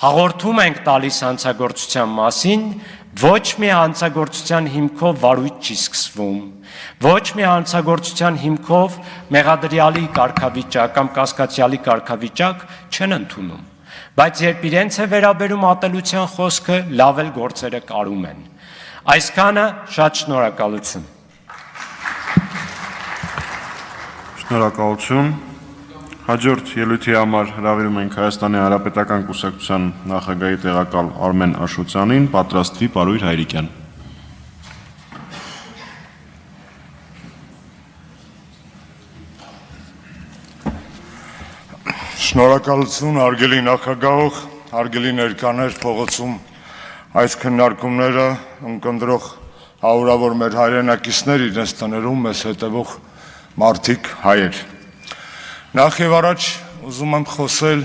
Հաղորդում ենք տալիս հանցագործության մասին, ոչ մի հանցագործության հիմքով վարույթ չի սկսվում, ոչ մի հանցագործության հիմքով մեղադրյալի կարգավիճակ կամ կասկածյալի կարգավիճակ չեն ընդունում, բայց երբ իրենց է վերաբերում ատելության խոսքը, լավ էլ գործերը կարում են։ Այսքանը շատ շնորհակալություն։ Շնորհակալություն։ Հաջորդ ելույթի համար հրավիրում ենք Հայաստանի Հանրապետական Կուսակցության նախագահի տեղակալ Արմեն Աշոտյանին, պատրաստվի Պարույր Հայրիկյան։ Շնորհակալություն, հարգելի նախագահող, հարգելի ներկաներ, փողոցում այս քննարկումները ընկնդրող հարյուրավոր մեր հայրենակիցներ, իրենց տներում մեզ հետևող մարդիկ, հայեր։ Նախ եւ առաջ ուզում եմ խոսել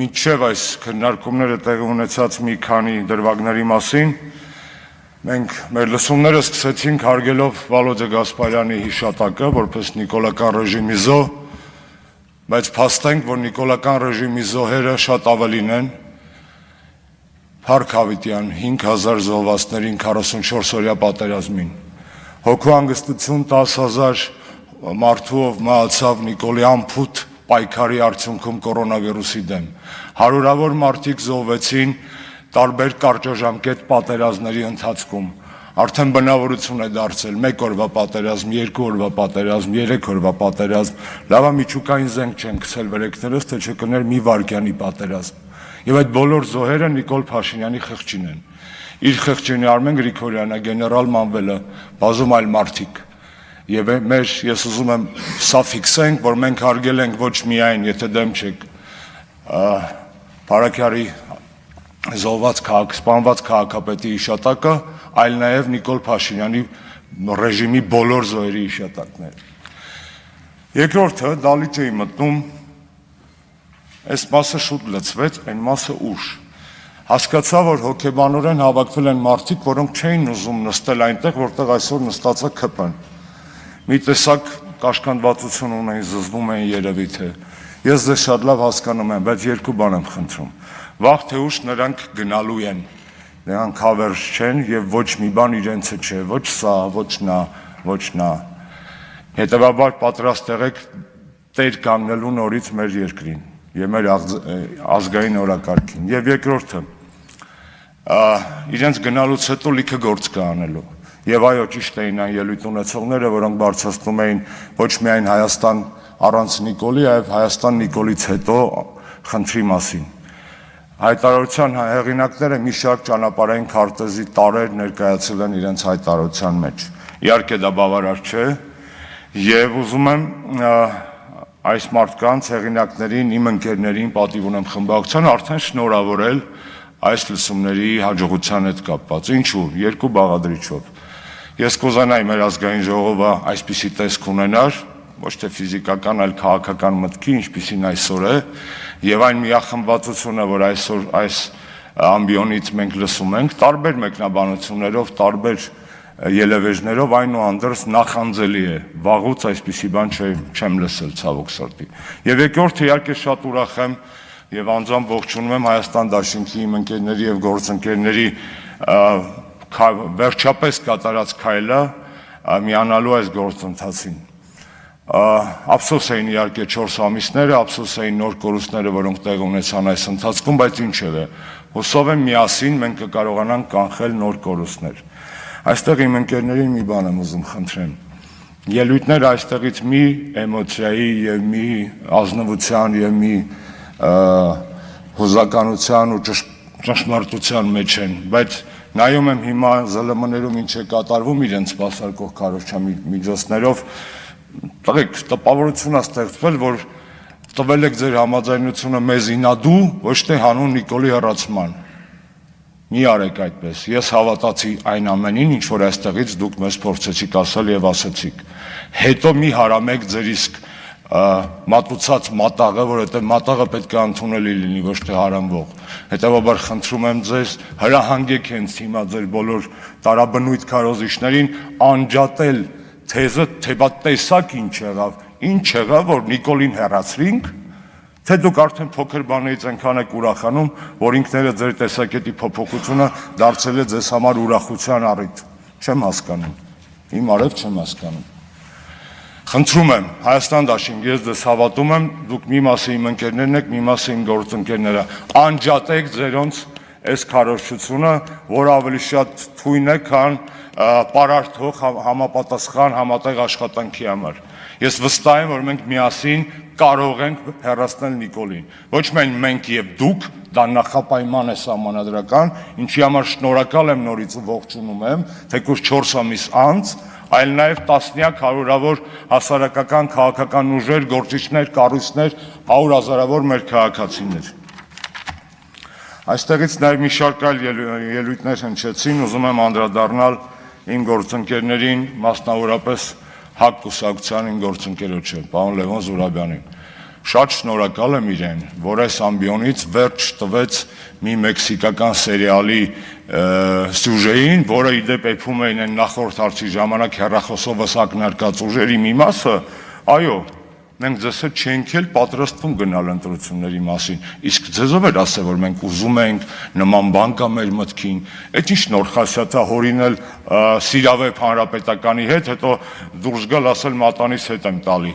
մինչև այս քննարկումները տեղի ունեցած մի քանի դրվագների մասին։ Մենք մեր լսումները սկսեցինք հարգելով Վալոդե Գասպարյանի հիշատակը որպես նիկոլական ռեժիմի զոհ, բայց փաստենք, որ նիկոլական ռեժիմի զոհերը շատ ավելին են։ Փառք Հավիտյան 5000 զոհվածներին 44-օրյա պատերազմին։ Հոգու հանգստություն 10000 մարդուով մահացավ Նիկոլի անփութ պայքարի արդյունքում կորոնավիրուսի դեմ։ Հարյուրավոր մարդիկ զոհվեցին տարբեր կարճաժամկետ պատերազմների ընթացքում։ Արդեն բնավորություն է դարձել 1 օրվա պատերազմ, 2 օրվա պատերազմ, 3 օրվա պատերազմ, լավա միջուկային զենք չեն գցել վրեքներս, թե չկներ մի վայրկյանի պատերազմ։ Եվ այդ բոլոր զոհերը Նիկոլ Փաշինյանի խղճին են։ Իր խղճին Արմեն Գրիգորյանը, գեներալ Մանվելը, բազում այլ մարդիկ։ Եվ ես ուզում եմ սա ֆիքսենք, որ մենք հարգել ենք ոչ միայն, եթե դեմ չեք, Փարաքյարի զոհված սպանված քաղաքապետի հիշատակը, այլ նաև Նիկոլ Փաշինյանի ռեժիմի բոլոր զոհերի հիշատակները։ Երկրորդը դալիճ էի մտնում, այս մասը շուտ լցվեց, այն մասը ուշ։ Հասկացա, որ հոգեբանորեն հավաքվել են մարդիկ, որոնք չէին ուզում նստել այնտեղ, որտեղ այսօր նստած է ՔՊ-ն։ Մի տեսակ կաշկանդվածություն ունեն, զզվում են երևի թե։ Ես դες շատ լավ հասկանում եմ, բայց երկու բան եմ խնդրում։ Վաղ թե ուշ նրանք գնալու են, նրանք հավերժ չեն եւ ոչ մի բան իրենցը չէ, ոչ սա, ոչ նա, ոչ նա։ Հետևաբար պատրաստ եղեք տեր կանգնելու նորից մեր երկրին եւ մեր ազգային օրակարգին։ Եվ երկրորդը, իրենց գնալուց հետո լիքը գործ կա անելու։ Եվ այո, ճիշտ էին այն ելույթ ունեցողները, որոնք բարձրացնում էին ոչ միայն Հայաստան առանց Նիկոլի, այլ Հայաստան Նիկոլից հետո խնդրի մասին։ Հայտարարության հեղինակները մի շարք ճանապարհային քարտեզի տարեր ներկայացել են իրենց հայտարարության մեջ։ Իհարկե դա բավարար չէ, եւ ուզում եմ այս մարդկանց հեղինակներին, իմ ընկերներին, պատիվ ունեմ խմբակցության արդեն շնորհավորել այս լսումների հաջողության հետ կապված։ Ինչու՞, երկու բաղադրիչով։ Ես կուզենայի մեր ազգային ժողովը այսպիսի տեսք ունենար, ոչ թե ֆիզիկական, այլ քաղաքական մտքի, ինչպիսին այսօր է, եւ այն միախմբվածությունը, որ այսօր այս ամբիոնից մենք լսում ենք, տարբեր մեկնաբանություններով, տարբեր ելևեժներով, այնուհանդերձ նախանձելի է։ Վաղուց այսպիսի բան չեմ լսել, ցավոք սրտի։ Եվ երկրորդը իհարկե շատ ուրախ եմ եւ անձամբ ողջունում եմ Հայաստան Դաշինքի իմ ընկերների եւ գործընկերների վերջապես կատարած քայլը միանալու այս գործընթացին։ Ափսոս էին իհարկե 4 ամիսները, ափսոս էին նոր կորուստները, որոնք տեղ ունեցան այս ընթացքում, բայց ինչև է։ Հուսով եմ միասին մենք կկարողանանք կանխել նոր կորուստներ։ Այստեղ իմ ընկերներին մի բան եմ ուզում խնդրեմ։ Ելույթները այստեղից մի էմոցիայի եւ մի ազնվության եւ մի հուզականության ու ճշմարտության մեջ են, բայց նայում եմ հիմա ԶԼՄ-ներում ինչ է կատարվում իրենց սպասարկող քարոզչամիջոցներով, տղեկ տպավորություն է ստեղծվել, որ տվել եք ձեր համաձայնությունը մեզ ինադու, ոչ թե հանուն Նիկոլի հեռացման։ Մի արեք այդպես։ Ես հավատացի այն ամենին, ինչ որ այստեղից դուք մեզ փորձեցիք ասել եւ ասեցիք։ Հետո մի հարամեք ձեր իսկ մատուցած մատաղը, որովհետև մատաղը պետք է ընդունելի լինի, ոչ թե հարամվող։ Հետևաբար խնդրում եմ ձեզ, հրահանգեք հենց հիմա ձեր բոլոր տարաբնույթ քարոզիչներին անջատել թեզը, թե բա տեսակ ինչ եղավ, որ Նիկոլին հեռացրինք, Թե դուք արդեն փոքր բաներից այնքան եք ուրախանում, որ ինքները ձեր տեսակետի փոփոխությունը դարձել է ձեզ համար ուրախության առիթ։ Չեմ հասկանում։ Իմ արև չեմ հասկանում։ Խնդրում եմ, Հայաստան դաշինք, ես ձեզ հավատում եմ, դուք մի մասը իմ ընկերներն եք, մի մասը իմ գործընկերները, անջատեք ձերոնց այս քարոզչությունը, որ ավելի շատ թույն է, քան պարարթող համապատասխան համատեղ աշխատանքի համար։ Ես վստահ եմ, որ մենք միասին կարող ենք հեռացնել Նիկոլին։ Ոչ միայն մենք եւ դուք, դա նախապայման է սահմանադրական, ինչի համար շնորհակալ եմ նորից ու ողջունում եմ, թեկուզ 4 ամիս անց, այլ նաև տասնյակ հարյուրավոր հասարակական, քաղաքական ուժեր, գործիչներ, կառույցներ, 100 հազարավոր մեր քաղաքացիներ։ Այստեղից նաև մի շարք այլ ելույթներ հնչեցին, ուզում եմ անդրադառնալ իմ գործընկերներին, մասնավորապես ՀԱԿ կուսակցության իմ գործընկերոջը, պարոն Լևոն Զուրաբյանին։ Շատ շնորհակալ եմ իրեն, որ այս ամբիոնից վերջ տվեց մի մեքսիկական սերիալի սյուժեին, որը իդեպ էփում էին այն նախորդ հարցի ժամանակ հեռախոսովս ակնարկած ուժերի մի մասը, այո, մենք ձեզ հետ չենք էլ պատրաստվում գնալ ընտրությունների մասին, իսկ ձեզով էր ասել, որ մենք ուզում ենք նման բան կա մեր մտքին, այդ ինչ նոր խասյաթա հորինել Սիրավեպ հանրապետականի հետ, հետո դուրս գալ ասել մատանիս հետ եմ տալի։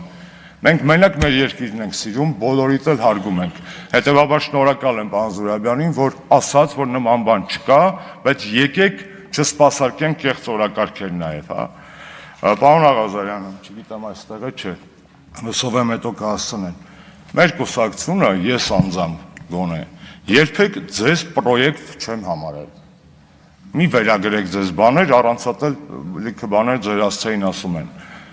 Մենք մենակ մեր երկիրն ենք սիրում, բոլորիդ էլ հարգում ենք։ Հետևաբար շնորհակալ եմ պարոն Զուրաբյանին, որ ասաց, որ նման բան չկա, բայց եկեք չսպասարկենք կեղծ օրակարգեր նաև, հա։ Պարոն Աղազարյանը, չգիտեմ այստեղ է չէ, հուսով եմ հետո կհասցնեն։ Մեր կուսակցությունը, ես անձամբ գոնե, երբեք ձեզ պրոյեկտ չեմ համարել։ Մի վերագրեք ձեզ բաներ, առանցատել լիքը բաներ ձեր հասցեին ասում են։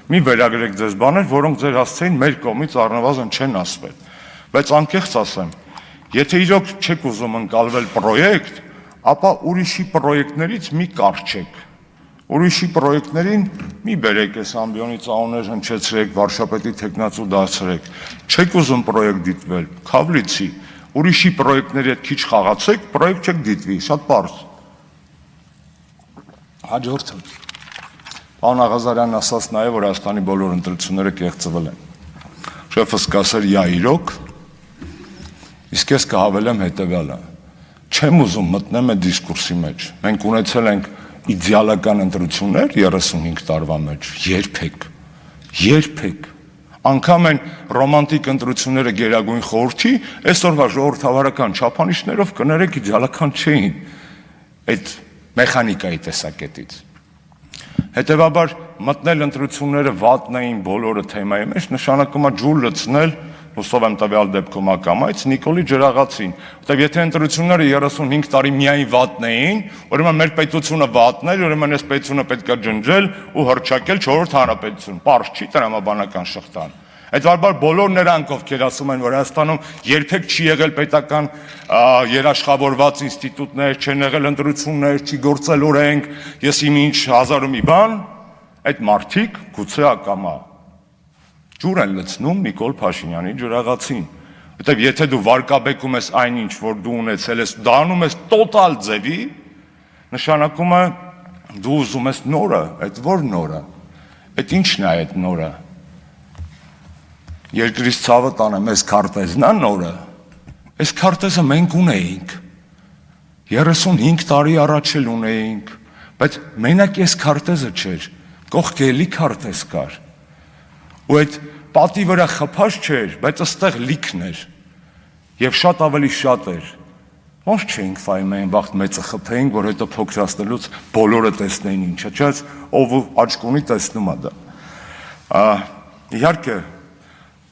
Մի վերագրեք ձեզ բաներ, որոնք ձեր հասցեին մեր կողմից առնվազն չեն ասվել։ Բայց անկեղծ ասեմ, եթե իրոք չեք ուզում ընկալվել պրոյեկտ, ապա ուրիշի պրոյեկտներից մի կարճեք։ Ուրիշի պրոյեկտներին մի բերեք այս ամբիոնից անուններ հնչեցրեք, վարշապետի թեկնածու դարձրեք։ Չեք ուզում պրոյեկտ դիտվել, քավլիցի։ Ուրիշի պրոյեկտների հետ քիչ խաղացեք, պրոյեկտ չեք դիտվի, շատ պարզ։ Հաջորդը։ Պարոն Աղազարյանն ասաց նաև, որ Հայաստանի բոլոր ընտրությունները կեղծվել են։ Շեֆս կասեր «յա իրոք», իսկ ես կհավելեմ հետևյալը. չեմ ուզում մտնեմ այդ դիսկուրսի մեջ։ Մենք ունեցել ենք իդեալական ընտրություններ 35 տարվա մեջ, երբեք։ Անգամ են ռոմանտիկ ընտրությունները Գերագույն խորհրդի, այսօրվա ժողովրդավարական չափանիշներով կներեք իդեալական չէին այդ մեխանիկայի տեսակետից։ Հետևաբար մտնել ընտրությունները վատն էին բոլորը թեմայի մեջ, նշանակում է ջուր լցնել, հուսով եմ տվյալ դեպքում ակամայից Նիկոլի ջրաղացին։ Որտեւ եթե ընտրությունները 35 տարի միայն վատն էին, ուրեմն մեր պետությունը վատն էր, ուրեմն այս պետությունը պետք է ջնջել ու հռչակել 4-րդ հանրապետություն։ Պարզ չի տրամաբանական շղթան։ Հետևաբար բոլոր նրանք, ովքեր ասում են, որ Հայաստանում երբեք չի եղել պետական երաշխավորված ինստիտուտներ, չեն եղել ընտրություններ, չի գործել օրենք, ես իմ ինչ հազար ու մի բան, այդ մարդիկ գուցե ակամա ջուր են լցնում Նիկոլ Փաշինյանի ջրաղացին։ Որտեւ եթե դու վարկաբեկում ես այնինչ, որ դու ունեցել ես, դա անում ես տոտալ ձևի, նշանակում է դու ուզում ես նորը, այդ որ նորը։ Այդ ի՞նչն է այդ նորը։ Երկրից ցավը տանեմ, այս քարտեզն է նորը։ Այս քարտեզը մենք ունեինք 35 տարի առաջ էլ ունեինք, բայց մենակ այս քարտեզը չէր, կողքը էլի քարտեզ կար։ Ու այդ պատի վրա խփած չէր, բայց ըստեղ լիքն էր եւ շատ ավելի շատ էր։ Ոնց չէինք ֆայմ այն վաղ մեծը խփեինք, որ հետո փոքրացնելուց բոլորը տեսնեին ինչա, չէ՞, ով աչքունի տեսնում է դա։ Իհարկե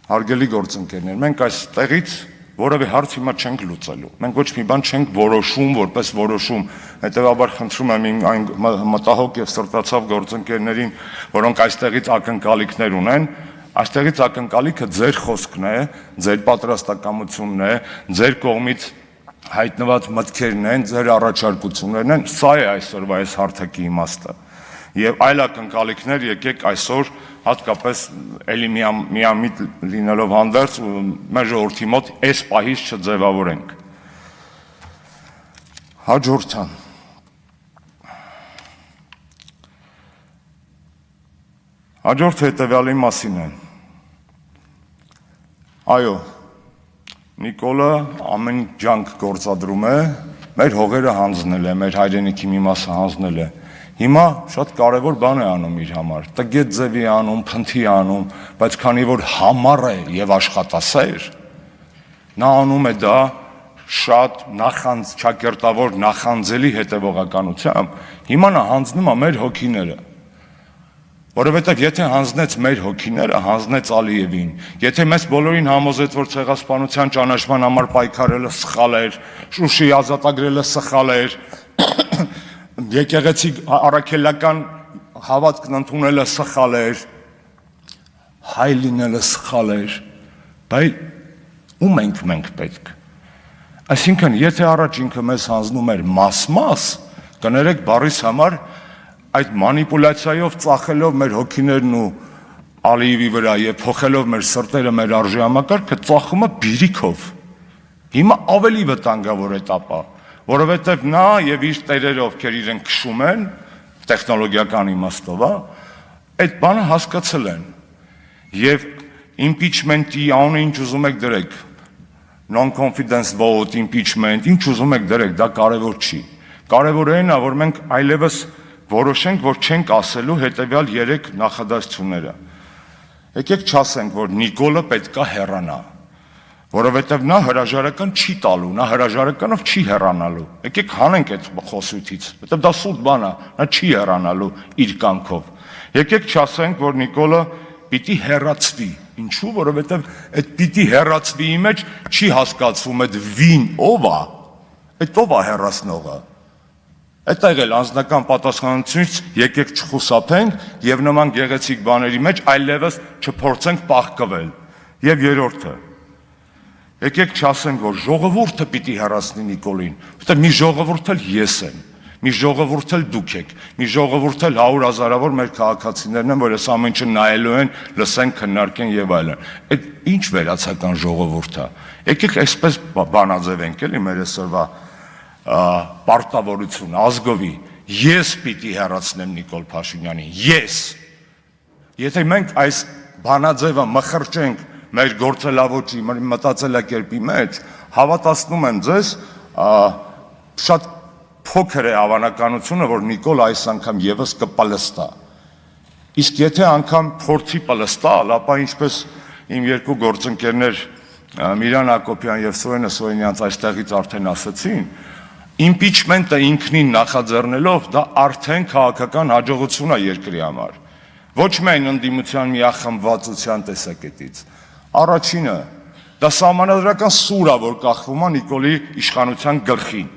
հարգելի գործընկերներ, մենք այստեղից որևէ հարց հիմա չենք լուծելու։ Մենք ոչ մի բան չենք որոշում, որպես որոշում։ Հետևաբար խնդրում եմ իմ այն մտահոգ եւ սրտացավ գործընկերներին, որոնք այստեղից ակնկալիքներ ունեն, այստեղից ակնկալիքը ձեր խոսքն է, ձեր պատրաստակամությունն է, ձեր կողմից հայտնված մտքերն են, ձեր առաջարկություններն են, սա է այսօրվա այս հարթակի իմաստը։ Եվ այլ ակնկալիքներ եկեք այսօր հատկապես էլի միամիտ լինելով հանդերձ մեր ժողովրդի մոտ այս պահից չձևավորենք։ Հաջորդը։ Հաջորդը հետևյալի մասին է։ Այո, Նիկոլը ամեն ջանք գործադրում է, մեր հողերը հանձնել է, մեր հայրենիքի մի մասը հանձնել է։ Հիմա շատ կարևոր բան է անում իր համար, տգետ ձևի է անում, փնթի է անում, բայց քանի որ համառ է եւ աշխատասեր, նա անում է դա շատ ճակերտավոր նախանձելի հետևողականությամբ, հիմա նա հանձնում է մեր հոգիները։ Որովհետև եթե հանձնեց մեր հոգիները, հանձնեց Ալիևին, եթե մեզ բոլորին համոզեց, որ ցեղասպանության ճանաչման համար պայքարելը սխալ էր, Շուշի ազատագրելը սխալ էր, եկեղեցի առաքելական հավատքն ընդունելը սխալ էր, հայ լինելը սխալ էր, բայց ում ենք պետք։ Այսինքն, եթե առաջ ինքը մեզ հանձնում էր մաս, կներեք բառիս համար այդ մանիպուլյացիայով ծախելով մեր հոգիներն ու Ալիևի վրա եւ փոխելով մեր սրտերը, մեր արժեհամակարգը ծախումը բիրիքով։ Հիմա ավելի վտանգավոր էտապ է, որովհետեւ նա եւ իր տերերը, ովքեր իրեն քշում են, տեխնոլոգիական իմաստով, այդ բանը հասկացել են։ Եվ impeachment-ի անունը ինչ ուզում եք դրեք, non-confidence vote, impeachment, ինչ ուզում եք դրեք, դա կարևոր չի։ Կարևորը այն է, որ մենք այլևս որոշենք, որ չենք ասելու հետևյալ 3 նախադասությունները։ Եկեք չասենք, որ Նիկոլը պետքա հեռանա, որովհետև նա հրաժարական չի տալու, նա հրաժարականով չի հեռանալու։ Եկեք հանենք այդ խոսույթից, որովհետև դա սուտ բան է, նա չի հեռանալու իր կամքով։ Եկեք չասենք, որ Նիկոլը պիտի հեռացվի։ Ինչու՞, որովհետև այդ պիտի հեռացվիի մեջ չի հասկացվում այդ վին ով է, այդ ով է հեռացնողը։ Այդ եղել անձնական պատասխանատվությունից եկեք չխուսափենք եւ նման գեղեցիկ բաների մեջ այլևս չփորձենք պահկվել։ Եվ երրորդը, եկեք չասենք, որ ժողովուրդը պիտի հեռացնի Նիկոլին, որտեղ մի ժողովուրդ էլ ես եմ, մի ժողովուրդ էլ դուք եք, մի ժողովուրդ էլ 100 հազարավոր մեր քաղաքացիներն են, որ այս ամեն ինչը նայելու են, լսեն, քննարկեն եւ այլն։ Այդ ինչ վերացական ժողովուրդ է։ Եկեք այսպես բանաձևենք էլի մեր այսօրվա պարտավորություն ազգովի, ես պիտի հեռացնեմ Նիկոլ Փաշինյանին, ես։ Եթե մենք այս բանաձևը մխրճենք մեր գործելավոճի, մեր մտածելակերպի մեջ, հավատացնում եմ ձեզ, շատ փոքր է հավանականությունը, որ Նիկոլ այս անգամ եւս կպլստա։ Իսկ եթե անգամ փորձի պլստալ, ապա ինչպես իմ երկու գործընկերներ Միրան Հակոբյան եւ Սուրենը Սոյինյանց այստեղից արդեն ասացին, impeachment-ը ինքնին նախաձեռնելով դա արդեն քաղաքական հաջողություն է երկրի համար։ Ոչ միայն ընդդիմության միախմբվածության տեսակետից։ Առաջինը, դա սահմանադրական սուր է, որ կախվում է Նիկոլի իշխանության գլխին։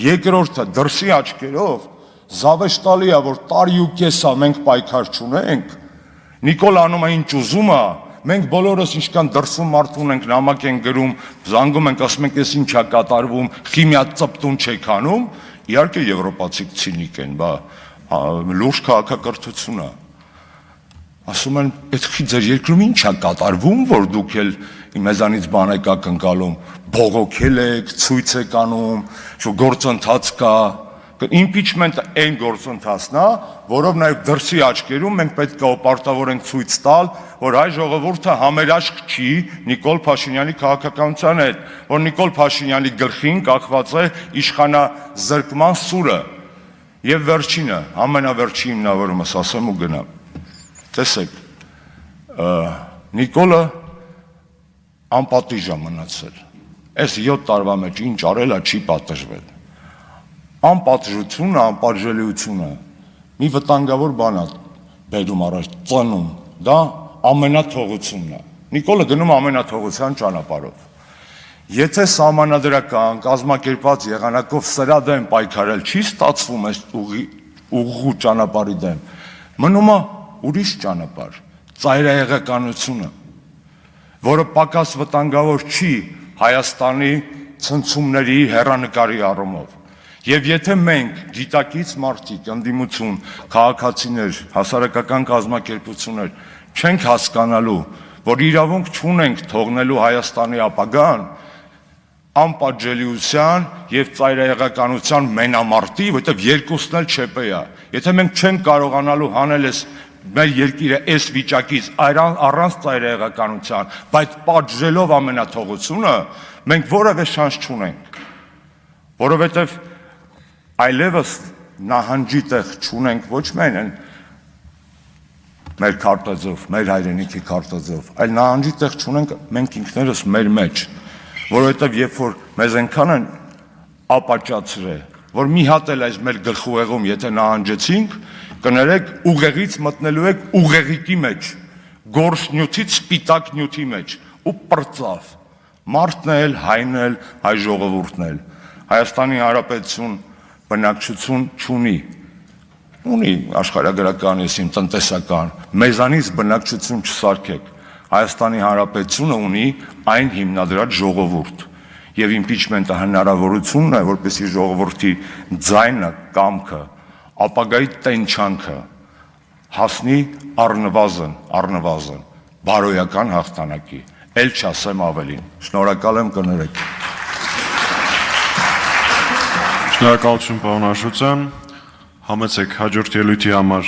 Երկրորդը, դրսի աչքերով զավեշտալի է, որ տարի ու կես է մենք պայքար չունենք։ Նիկոլ անում է ինչ ուզում է, մենք բոլորս ինչքան դրսում մարդուն ենք, նամակ ենք գրում, զանգում ենք, ասում ենք, ես ինչ է կատարվում, խիմիա ծպտուն չեք անում, իհարկե եվրոպացիք ցինիկ են, բա լուրջ քաղաքակրթություն է։ Ասում են, այդ խի ձեր երկրում ինչ է կատարվում, որ դուք էլ մեզանից բան եք ակնկալում, բողոքել եք, ցույց եք անում, գործընթաց կա։ Impeachment-ը այն գործընթացն է, որով նաև դրսի աչքերում մենք պետք է պարտավոր ենք ցույց տալ, որ հայ ժողովուրդը համերաշխ չի Նիկոլ Փաշինյանի քաղաքականության հետ, որ Նիկոլ Փաշինյանի գլխին կախված է իշխանազրկման սուրը։ Եվ վերջինը, ամենավերջին հիմնավորումս ասեմ ու գնամ։ Տեսեք, Նիկոլը անպատիժ է մնացել։ Այս 7 տարվա մեջ ինչ արել է, չի պատժվել։ Անպատժությունը, անպատժելիությունը մի վտանգավոր բան է բերում առաջ, ծնում, դա ամենաթողությունն է։ Նիկոլը գնում ամենաթողության ճանապարհով։ Եթե սահմանադրական, կազմակերպված եղանակով սրա դեմ պայքարել չի ստացվում այս ուղղու ճանապարհի դեմ, մնում է ուրիշ ճանապարհ, ծայրահեղականությունը, որը պակաս վտանգավոր չի Հայաստանի ցնցումների հեռանկարի առումով։ Եվ եթե մենք գիտակից մարդիկ, ընդդիմություն, քաղաքացիներ, հասարակական կազմակերպություններ չենք հասկանալու, որ իրավունք չունենք թողնելու Հայաստանի ապագան անպատժելիության եւ ծայրահեղականության մենամարտի, որտեղ երկուսն էլ չեպե է։ Եթե մենք չենք կարողանալու հանել այս մեր երկիրը այս վիճակից առանց ծայրահեղականության, բայց պատժելով ամենաթողությունը, մենք որևէ շանս չունենք, որովհետև այլևս նահանջի տեղ չունենք ոչ միայն այն մեր քարտեզով, մեր հայրենիքի քարտեզով, այլ նահանջի տեղ չունենք մենք ինքներս մեր մեջ, որովհետև երբ որ մեզ այնքան են ապաճացրել, որ մի հատ էլ այս մեր գլխուղեղում եթե նահանջեցինք, կներեք ուղեղից մտնելու եք ուղեղիկի մեջ, գորշ նյութից սպիտակ նյութի մեջ ու պրծավ, մարդն էլ, հայն էլ, հայ ժողովուրդն էլ, Հայաստանի Հանրապետություն բնակչություն չունի, ունի աշխարհագրական, եսիմ տնտեսական, մեզանից բնակչություն չսարքեք, Հայաստանի Հանրապետությունը ունի այն հիմնադրած ժողովուրդ եւ իմպիչմենտը հնարավորությունն է, որպեսզի ժողովրդի ձայնը, կամքը, ապագայի տենչանքը հասնի առնվազն բարոյական հաղթանակի, ել չասեմ ավելին, շնորհակալ եմ կներեք։ Շնորհակալություն պարոն Աշոտյան, համեցեք հաջորդ ելույթի համար